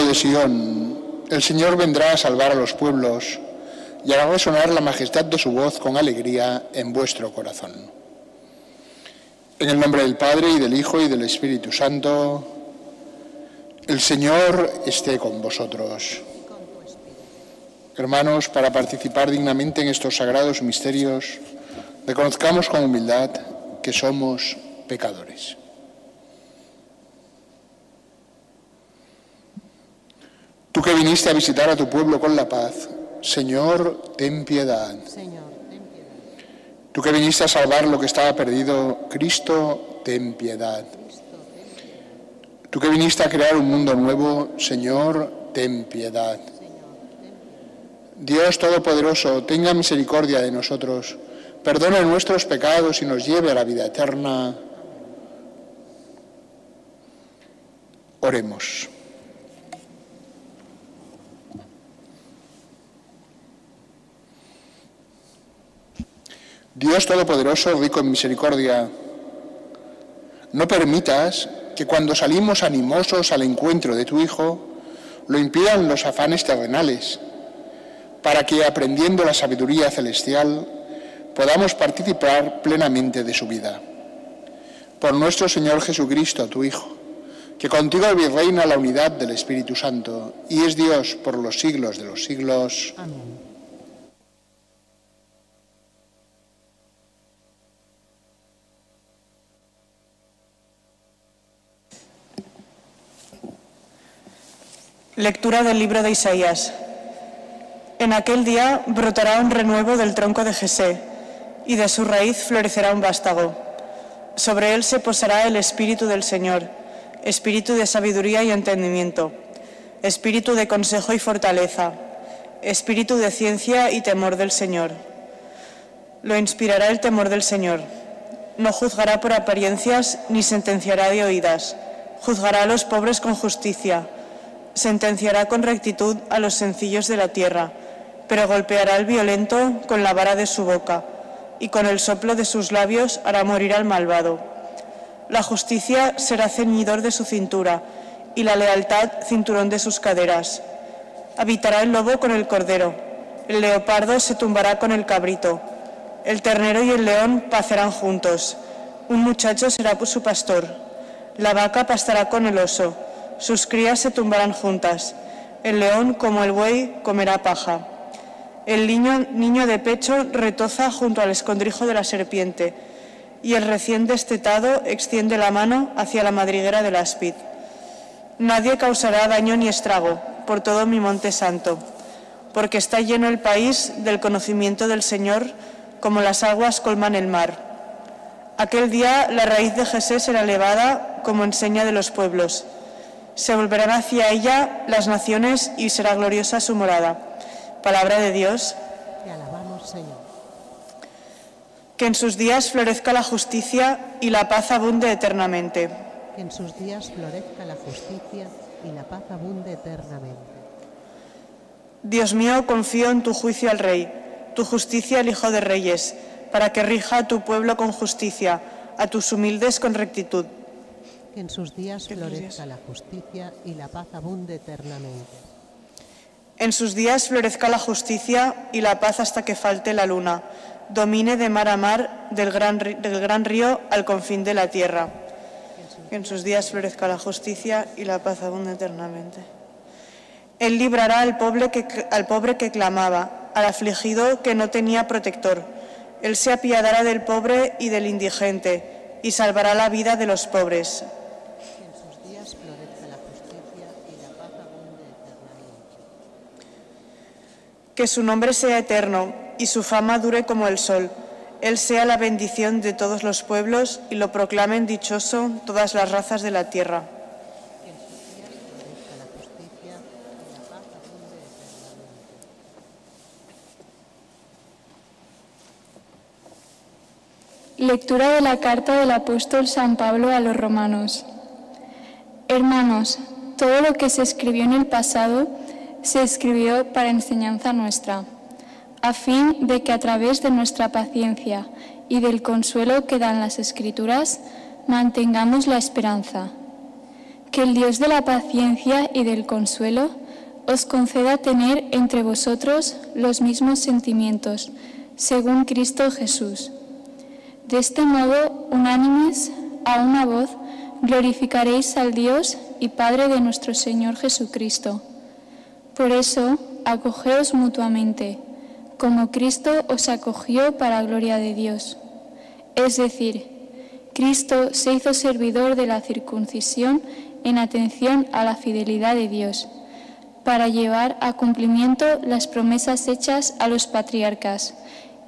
de Sion, el Señor vendrá a salvar a los pueblos y hará resonar la majestad de su voz con alegría en vuestro corazón. En el nombre del Padre, y del Hijo, y del Espíritu Santo, el Señor esté con vosotros. Hermanos, para participar dignamente en estos sagrados misterios, reconozcamos con humildad que somos pecadores. Tú que viniste a visitar a tu pueblo con la paz, Señor, ten piedad. Señor, ten piedad. Tú que viniste a salvar lo que estaba perdido, Cristo, ten piedad. Tú que viniste a crear un mundo nuevo, Señor, ten piedad. Dios Todopoderoso, tenga misericordia de nosotros, perdone nuestros pecados y nos lleve a la vida eterna. Oremos. Dios Todopoderoso, rico en misericordia, no permitas que cuando salimos animosos al encuentro de tu Hijo, lo impidan los afanes terrenales, para que, aprendiendo la sabiduría celestial, podamos participar plenamente de su vida. Por nuestro Señor Jesucristo, tu Hijo, que contigo vive y reina la unidad del Espíritu Santo, y es Dios por los siglos de los siglos. Amén. Lectura del libro de Isaías. En aquel día brotará un renuevo del tronco de Jesé, y de su raíz florecerá un vástago. Sobre él se posará el Espíritu del Señor, Espíritu de sabiduría y entendimiento, Espíritu de consejo y fortaleza, Espíritu de ciencia y temor del Señor. Lo inspirará el temor del Señor. No juzgará por apariencias ni sentenciará de oídas. Juzgará a los pobres con justicia. Sentenciará con rectitud a los sencillos de la tierra, pero golpeará al violento con la vara de su boca, y con el soplo de sus labios hará morir al malvado. La justicia será ceñidor de su cintura, y la lealtad cinturón de sus caderas. Habitará el lobo con el cordero, el leopardo se tumbará con el cabrito, el ternero y el león pacerán juntos, un muchacho será su pastor, la vaca pastará con el oso, sus crías se tumbarán juntas, el león como el buey comerá paja. El niño de pecho retoza junto al escondrijo de la serpiente, y el recién destetado extiende la mano hacia la madriguera del áspid. Nadie causará daño ni estrago por todo mi monte santo, porque está lleno el país del conocimiento del Señor, como las aguas colman el mar. Aquel día la raíz de Jesé será elevada como enseña de los pueblos. Se volverán hacia ella las naciones y será gloriosa su morada. Palabra de Dios. Te alabamos, Señor. Que en sus días florezca la justicia y la paz abunde eternamente. Que en sus días florezca la justicia y la paz abunde eternamente. Dios mío, confío en tu juicio al Rey, tu justicia al Hijo de Reyes, para que rija a tu pueblo con justicia, a tus humildes con rectitud. Que en sus días florezca la justicia y la paz abunde eternamente. En sus días florezca la justicia y la paz hasta que falte la luna, domine de mar a mar, del gran río al confín de la tierra. Que en sus días florezca la justicia y la paz abunde eternamente. Él librará al pobre que clamaba, al afligido que no tenía protector. Él se apiadará del pobre y del indigente y salvará la vida de los pobres. Que en sus días florezca la justicia y la paz abunde eternamente. Que su nombre sea eterno y su fama dure como el sol. Él sea la bendición de todos los pueblos y lo proclamen dichoso todas las razas de la tierra. Que en sus días florezca la justicia y la paz abunde eternamente. Lectura de la carta del apóstol San Pablo a los romanos. Hermanos, todo lo que se escribió en el pasado se escribió para enseñanza nuestra, a fin de que a través de nuestra paciencia y del consuelo que dan las Escrituras, mantengamos la esperanza. que el Dios de la paciencia y del consuelo os conceda tener entre vosotros los mismos sentimientos, según Cristo Jesús. De este modo, unánimes, a una voz, glorificaréis al Dios y Padre de nuestro Señor Jesucristo. Por eso, acogeos mutuamente, como Cristo os acogió para gloria de Dios. Es decir, Cristo se hizo servidor de la circuncisión en atención a la fidelidad de Dios, para llevar a cumplimiento las promesas hechas a los patriarcas,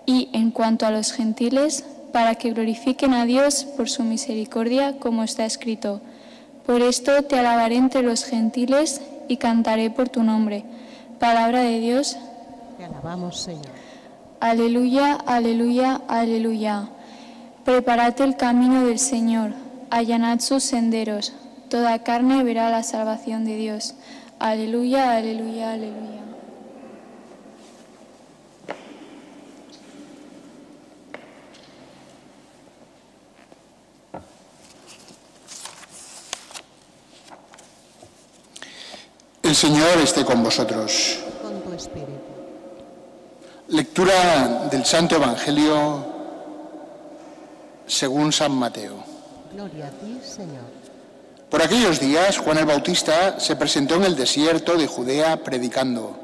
y, en cuanto a los gentiles, para que glorifiquen a Dios por su misericordia, como está escrito: por esto te alabaré entre los gentiles y cantaré por tu nombre. Palabra de Dios. Te alabamos, Señor. Aleluya, aleluya, aleluya. Preparad el camino del Señor, allanad sus senderos. Toda carne verá la salvación de Dios. Aleluya, aleluya, aleluya. El Señor esté con vosotros. Con tu espíritu. Lectura del Santo Evangelio según San Mateo. Gloria a ti, Señor. Por aquellos días, Juan el Bautista se presentó en el desierto de Judea predicando: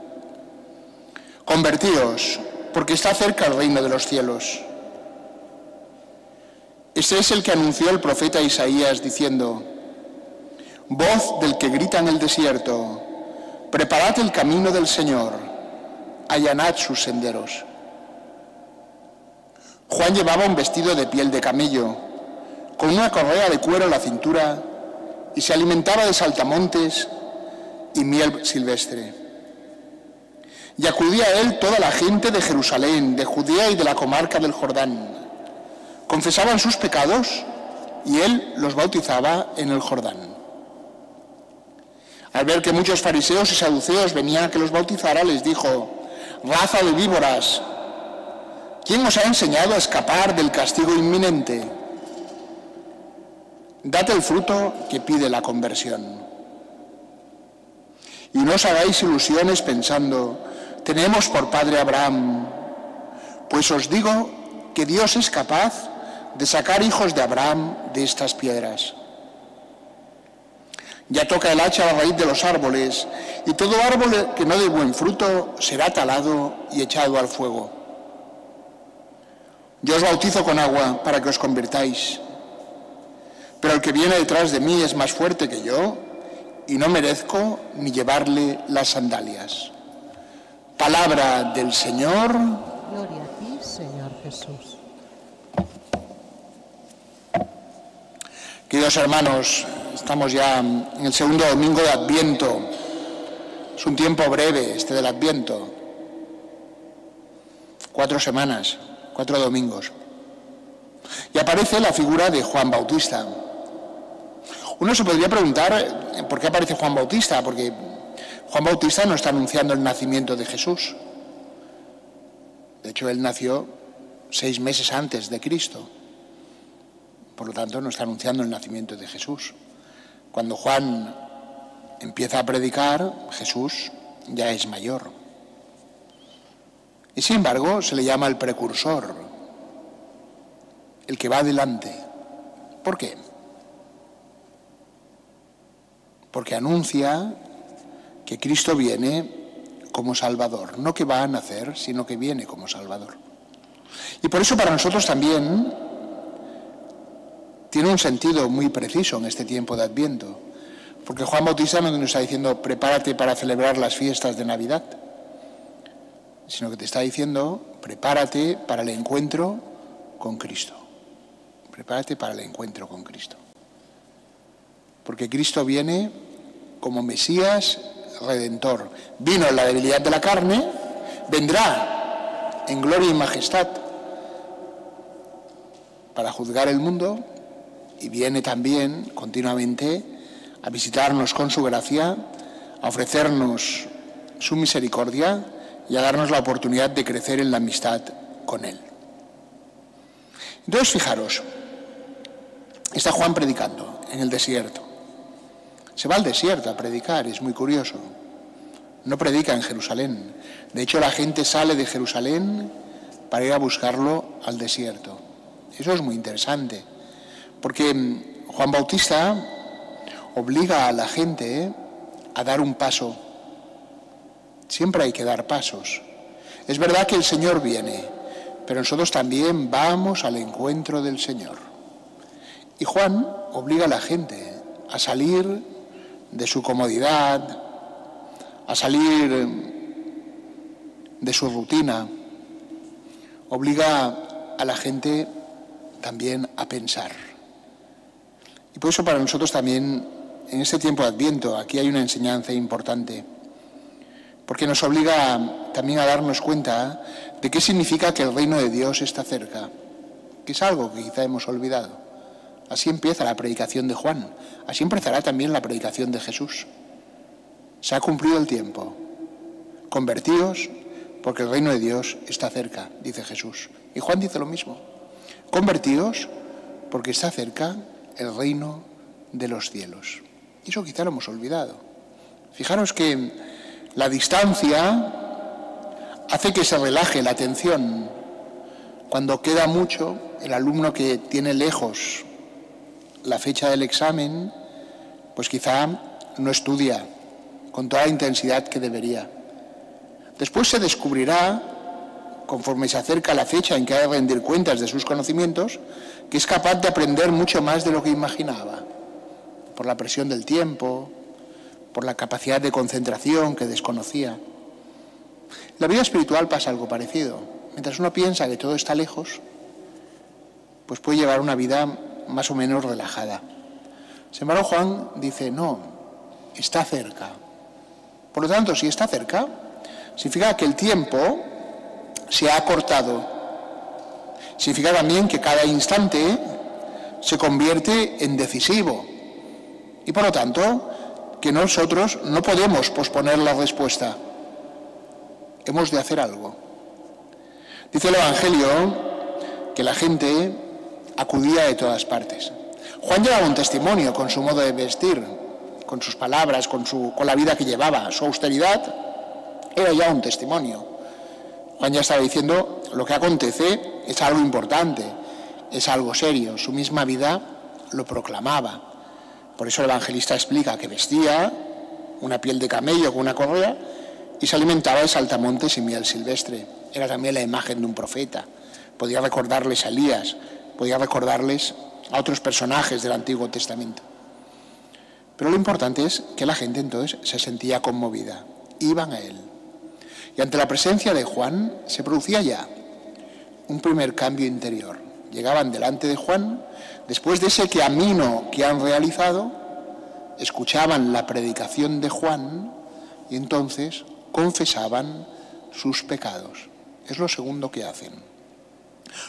convertíos, porque está cerca el reino de los cielos. Este es el que anunció el profeta Isaías diciendo: voz del que grita en el desierto, preparad el camino del Señor, allanad sus senderos. Juan llevaba un vestido de piel de camello, con una correa de cuero en la cintura, y se alimentaba de saltamontes y miel silvestre. Y acudía a él toda la gente de Jerusalén, de Judea y de la comarca del Jordán. Confesaban sus pecados y él los bautizaba en el Jordán. Al ver que muchos fariseos y saduceos venían a que los bautizara, les dijo: raza de víboras, ¿quién os ha enseñado a escapar del castigo inminente? Dad el fruto que pide la conversión. Y no os hagáis ilusiones pensando: tenemos por padre a Abraham. Pues os digo que Dios es capaz de sacar hijos de Abraham de estas piedras. Ya toca el hacha a la raíz de los árboles, y todo árbol que no dé buen fruto será talado y echado al fuego. Yo os bautizo con agua para que os convirtáis, pero el que viene detrás de mí es más fuerte que yo, y no merezco ni llevarle las sandalias. Palabra del Señor. Gloria a ti, Señor Jesús. Queridos hermanos, estamos ya en el segundo domingo de Adviento. Es un tiempo breve este del Adviento. 4 semanas, 4 domingos. Y aparece la figura de Juan Bautista. Uno se podría preguntar por qué aparece Juan Bautista, porque Juan Bautista no está anunciando el nacimiento de Jesús. De hecho, él nació 6 meses antes de Cristo. Por lo tanto, no está anunciando el nacimiento de Jesús. Cuando Juan empieza a predicar, Jesús ya es mayor. Y sin embargo, se le llama el precursor, el que va adelante. ¿Por qué? Porque anuncia que Cristo viene como Salvador, no que va a nacer, sino que viene como Salvador. Y por eso para nosotros también tiene un sentido muy preciso en este tiempo de Adviento, porque Juan Bautista no nos está diciendo prepárate para celebrar las fiestas de Navidad, sino que te está diciendo prepárate para el encuentro con Cristo. Prepárate para el encuentro con Cristo. Porque Cristo viene como Mesías Redentor. Vino en la debilidad de la carne, vendrá en gloria y majestad para juzgar el mundo, y viene también continuamente a visitarnos con su gracia, a ofrecernos su misericordia y a darnos la oportunidad de crecer en la amistad con Él. Entonces, fijaros, está Juan predicando en el desierto. Se va al desierto a predicar, es muy curioso. No predica en Jerusalén. De hecho, la gente sale de Jerusalén para ir a buscarlo al desierto. Eso es muy interesante, porque Juan Bautista obliga a la gente a dar un paso. Siempre hay que dar pasos. Es verdad que el Señor viene, pero nosotros también vamos al encuentro del Señor. Y Juan obliga a la gente a salir de su comodidad, a salir de su rutina. Obliga a la gente también a pensar. Y por eso para nosotros también, en este tiempo de Adviento, aquí hay una enseñanza importante, porque nos obliga también a darnos cuenta de qué significa que el reino de Dios está cerca, que es algo que quizá hemos olvidado. Así empieza la predicación de Juan, así empezará también la predicación de Jesús. Se ha cumplido el tiempo. Convertíos, porque el reino de Dios está cerca, dice Jesús. Y Juan dice lo mismo. Convertíos, porque está cerca el reino de los cielos. Y eso quizá lo hemos olvidado. Fijaros que la distancia hace que se relaje la atención. Cuando queda mucho, el alumno que tiene lejos la fecha del examen, pues quizá no estudia con toda la intensidad que debería. Después se descubrirá, conforme se acerca la fecha en que ha de rendir cuentas de sus conocimientos, que es capaz de aprender mucho más de lo que imaginaba, por la presión del tiempo, por la capacidad de concentración que desconocía. En la vida espiritual pasa algo parecido. Mientras uno piensa que todo está lejos, pues puede llevar una vida más o menos relajada. Sin embargo, Juan dice, no, está cerca. Por lo tanto, si está cerca, significa que el tiempo se ha acortado. Significa también que cada instante se convierte en decisivo. Y por lo tanto, que nosotros no podemos posponer la respuesta. Hemos de hacer algo. Dice el Evangelio que la gente acudía de todas partes. Juan llevaba un testimonio con su modo de vestir, con sus palabras, con la vida que llevaba. Su austeridad era ya un testimonio. Juan ya estaba diciendo, lo que acontece es algo importante, es algo serio. Su misma vida lo proclamaba. Por eso el evangelista explica que vestía una piel de camello con una correa y se alimentaba de saltamontes y miel silvestre. Era también la imagen de un profeta. Podía recordarles a Elías, podía recordarles a otros personajes del Antiguo Testamento. Pero lo importante es que la gente entonces se sentía conmovida, iban a él. Y ante la presencia de Juan se producía ya un primer cambio interior. Llegaban delante de Juan, después de ese camino que han realizado, escuchaban la predicación de Juan y entonces confesaban sus pecados. Es lo segundo que hacen.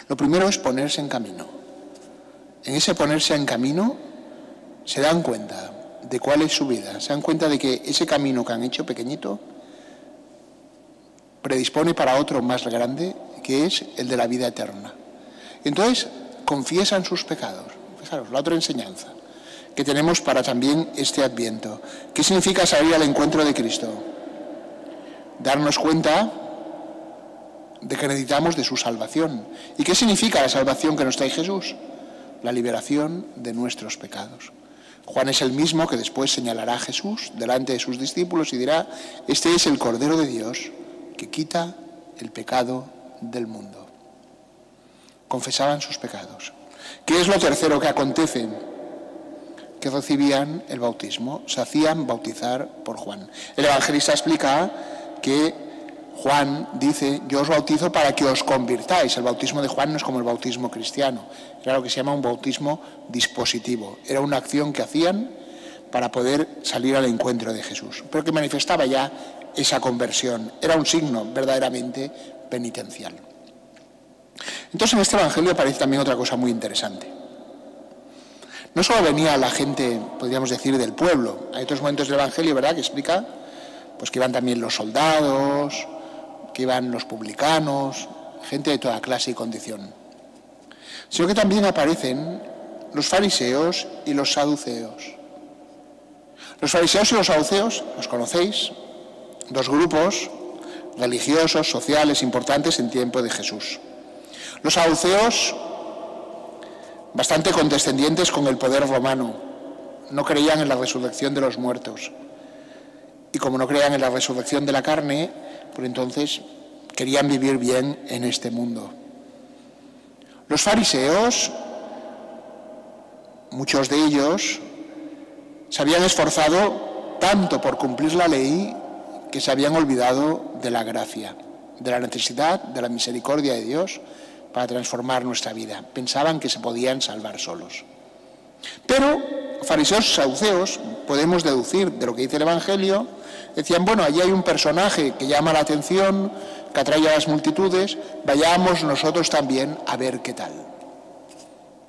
Lo primero es ponerse en camino. En ese ponerse en camino se dan cuenta de cuál es su vida, se dan cuenta de que ese camino que han hecho pequeñito predispone para otro más grande, que es el de la vida eterna. Entonces confiesan sus pecados. Fijaros, la otra enseñanza que tenemos para también este Adviento. ¿Qué significa salir al encuentro de Cristo? Darnos cuenta de que necesitamos de su salvación. ¿Y qué significa la salvación que nos trae Jesús? La liberación de nuestros pecados. Juan es el mismo que después señalará a Jesús delante de sus discípulos y dirá, este es el Cordero de Dios que quita el pecado del mundo. Confesaban sus pecados. ¿Qué es lo tercero que acontece? Que recibían el bautismo, se hacían bautizar por Juan. El evangelista explica que Juan dice, yo os bautizo para que os convirtáis. El bautismo de Juan no es como el bautismo cristiano, era lo que se llama un bautismo dispositivo. Era una acción que hacían para poder salir al encuentro de Jesús, pero que manifestaba ya esa conversión. Era un signo verdaderamente penitencial. Entonces en este evangelio aparece también otra cosa muy interesante. No solo venía la gente, podríamos decir, del pueblo. Hay otros momentos del evangelio, ¿verdad?, que explica pues que iban también los soldados, que iban los publicanos, gente de toda clase y condición. Sino que también aparecen los fariseos y los saduceos. Los fariseos y los saduceos, los conocéis, dos grupos religiosos, sociales, importantes en tiempo de Jesús. Los saduceos, bastante condescendientes con el poder romano, no creían en la resurrección de los muertos. Y como no creían en la resurrección de la carne, pues entonces querían vivir bien en este mundo. Los fariseos, muchos de ellos, se habían esforzado tanto por cumplir la ley que se habían olvidado de la gracia, de la necesidad, de la misericordia de Dios para transformar nuestra vida. Pensaban que se podían salvar solos. Pero fariseos y saduceos, podemos deducir de lo que dice el Evangelio, decían, bueno, allí hay un personaje que llama la atención, que atrae a las multitudes, vayamos nosotros también a ver qué tal.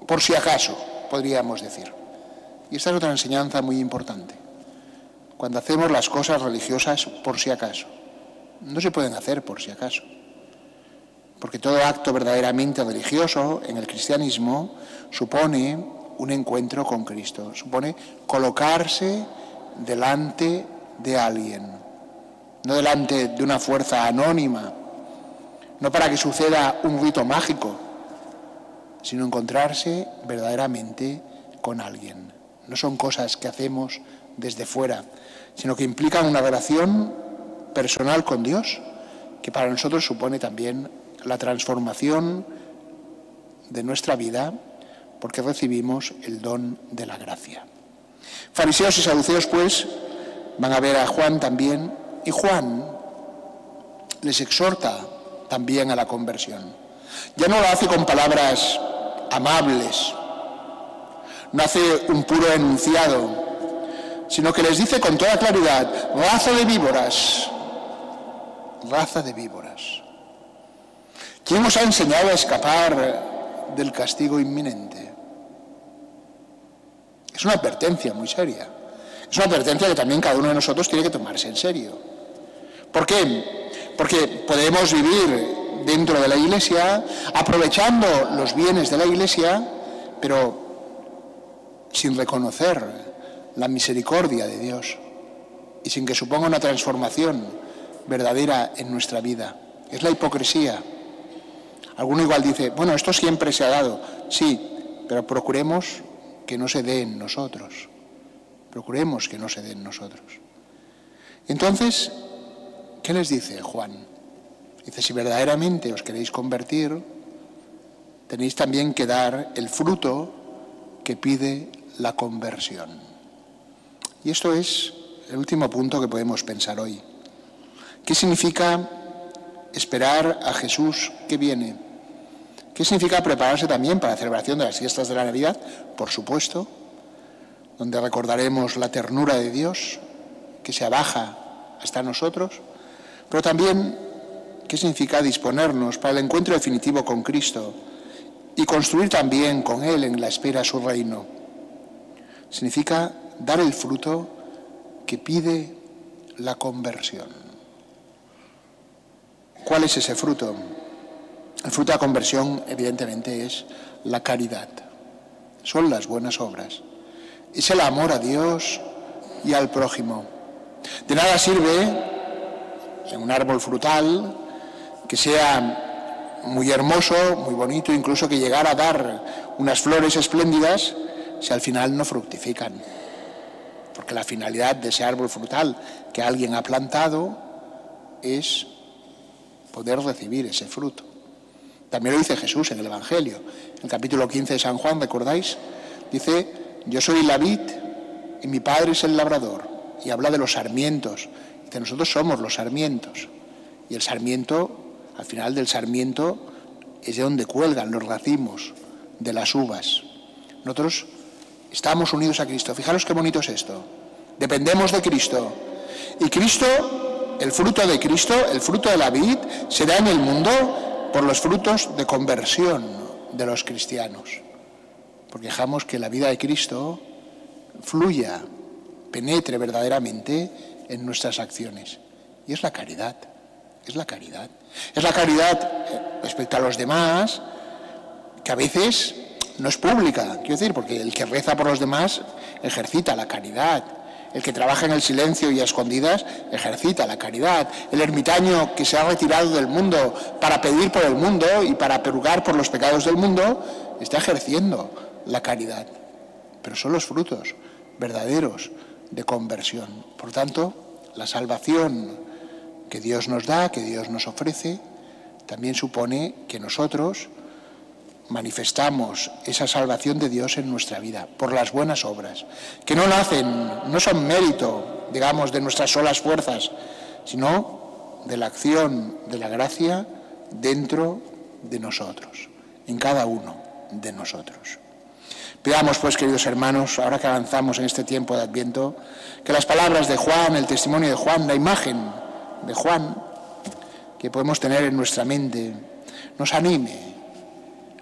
Por si acaso, podríamos decir. Y esta es otra enseñanza muy importante. Cuando hacemos las cosas religiosas por si acaso, no se pueden hacer por si acaso. Porque todo acto verdaderamente religioso en el cristianismo supone un encuentro con Cristo, supone colocarse delante de alguien, no delante de una fuerza anónima, no para que suceda un rito mágico, sino encontrarse verdaderamente con alguien. No son cosas que hacemos desde fuera, sino que implican una relación personal con Dios, que para nosotros supone también la transformación de nuestra vida, porque recibimos el don de la gracia. Fariseos y saduceos, pues, van a ver a Juan también, y Juan les exhorta también a la conversión. Ya no lo hace con palabras amables, no hace un puro enunciado, sino que les dice con toda claridad, raza de víboras, raza de víboras. ¿Quién os ha enseñado a escapar del castigo inminente? Es una advertencia muy seria. Es una advertencia que también cada uno de nosotros tiene que tomarse en serio. ¿Por qué? Porque podemos vivir dentro de la Iglesia, aprovechando los bienes de la Iglesia, pero sin reconocer la misericordia de Dios y sin que suponga una transformación verdadera en nuestra vida. Es la hipocresía. Alguno igual dice, bueno, esto siempre se ha dado. Sí, pero procuremos que no se dé en nosotros. Procuremos que no se dé en nosotros. Entonces, ¿qué les dice Juan? Dice, si verdaderamente os queréis convertir, tenéis también que dar el fruto que pide la conversión. Y esto es el último punto que podemos pensar hoy. ¿Qué significa esperar a Jesús que viene? ¿Qué significa prepararse también para la celebración de las fiestas de la Navidad? Por supuesto, donde recordaremos la ternura de Dios que se abaja hasta nosotros, pero también qué significa disponernos para el encuentro definitivo con Cristo y construir también con Él en la espera su reino. Significa dar el fruto que pide la conversión. ¿Cuál es ese fruto? El fruto de la conversión, evidentemente, es la caridad. Son las buenas obras. Es el amor a Dios y al prójimo. De nada sirve en un árbol frutal que sea muy hermoso, muy bonito, incluso que llegara a dar unas flores espléndidas, si al final no fructifican. Porque la finalidad de ese árbol frutal que alguien ha plantado es poder recibir ese fruto. También lo dice Jesús en el Evangelio. En el capítulo 15 de San Juan, ¿recordáis? Dice, yo soy la vid y mi Padre es el labrador. Y habla de los sarmientos. Dice, nosotros somos los sarmientos. Y el sarmiento, al final del sarmiento, es de donde cuelgan los racimos de las uvas. Nosotros estamos unidos a Cristo. Fijaros qué bonito es esto. Dependemos de Cristo. Y Cristo, el fruto de Cristo, el fruto de la vid, se da en el mundo por los frutos de conversión de los cristianos. Porque dejamos que la vida de Cristo fluya, penetre verdaderamente en nuestras acciones. Y es la caridad. Es la caridad. Es la caridad respecto a los demás, que a veces no es pública, quiero decir, porque el que reza por los demás ejercita la caridad, El que trabaja en el silencio y a escondidas ejercita la caridad. El ermitaño que se ha retirado del mundo para pedir por el mundo y para purgar por los pecados del mundo está ejerciendo la caridad. Pero son los frutos verdaderos de conversión. Por tanto, la salvación que Dios nos da, que Dios nos ofrece, también supone que nosotros manifestamos esa salvación de Dios en nuestra vida por las buenas obras, que no son mérito, digamos, de nuestras solas fuerzas, sino de la acción de la gracia dentro de nosotros, en cada uno de nosotros. Pidamos, pues, queridos hermanos, ahora que avanzamos en este tiempo de Adviento, que las palabras de Juan, el testimonio de Juan, la imagen de Juan que podemos tener en nuestra mente, nos anime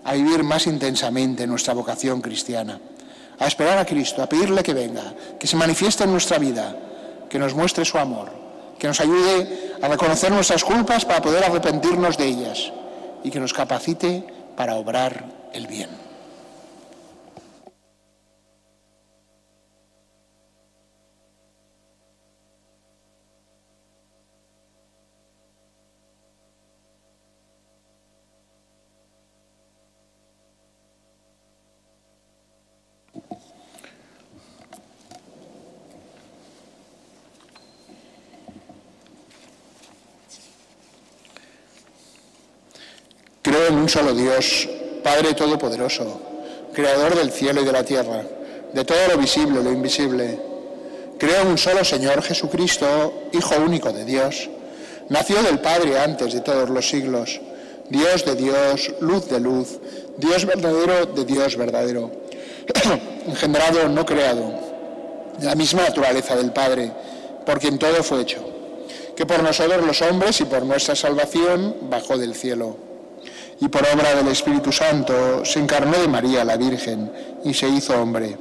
a vivir más intensamente nuestra vocación cristiana, a esperar a Cristo, a pedirle que venga, que se manifieste en nuestra vida, que nos muestre su amor, que nos ayude a reconocer nuestras culpas para poder arrepentirnos de ellas y que nos capacite para obrar el bien. Creo en un solo Dios, Padre Todopoderoso, Creador del cielo y de la tierra, de todo lo visible y lo invisible. Creo en un solo Señor Jesucristo, Hijo único de Dios, nació del Padre antes de todos los siglos, Dios de Dios, luz de luz, Dios verdadero de Dios verdadero, engendrado, no creado, de la misma naturaleza del Padre, por quien todo fue hecho, que por nosotros los hombres y por nuestra salvación bajó del cielo. Y por obra del Espíritu Santo se encarnó de María la Virgen y se hizo hombre.